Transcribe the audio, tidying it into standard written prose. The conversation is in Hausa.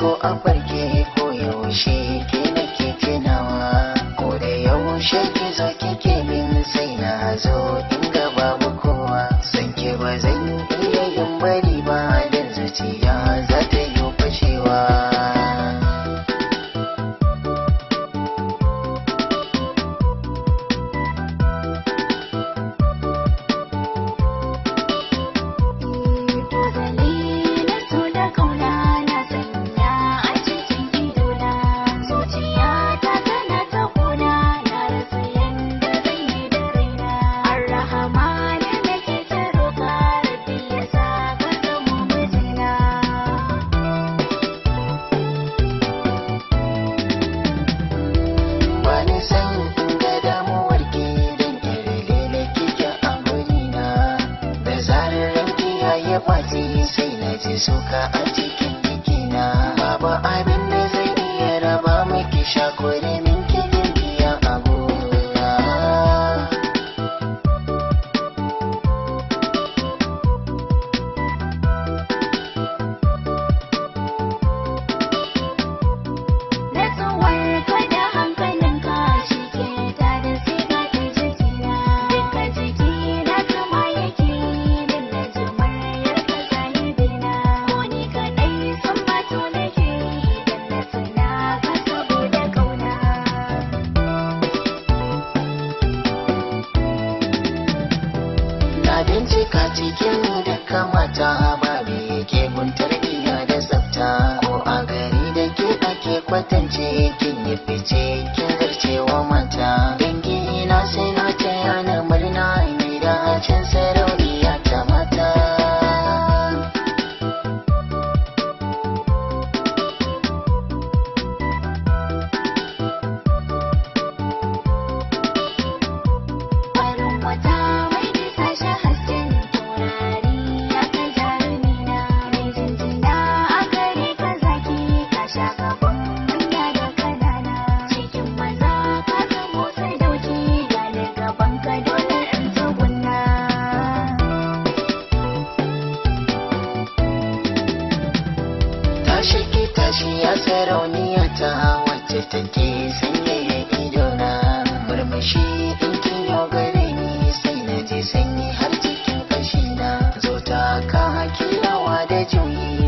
ko a farke ko yaushe ke nake tunawa, ko da yaushe ki zo kike min sai na zo inda babu kowa. San ki ba zan iya yin bari ba dan zuciya za ta yi fashewa. Sai na ji suka a cikin jikina, babu abin da zai iya raba miki shakuri min kikin biya abuna. Na tsawar ka da hankalinka shi ke tada siga ta jikina, duka jikina kama yake min na jimar bincika cikin duka mata ba me yake gun tarbiyya da tsafta, ko a gari da ke ake kwatance kin yi fice kin zarcewa mata. Dangi na sai na taya na murna mai da can sarauniya ta mata. farin wata mai bisa shi hasken taurari ya kai jarumina, mai jinjina a gare ka zaki ka sha gaban manya da kanana, cikin maza ka zamo sadauki gane gaban ka dole in tsugunna. Tashi ki tashi ya sarauniya ta wacce take sanyaya idona, murmushi in kin yau gare ni sai na ji sanyi har cikin ƙashina. Zo ta ka kilawa da juyi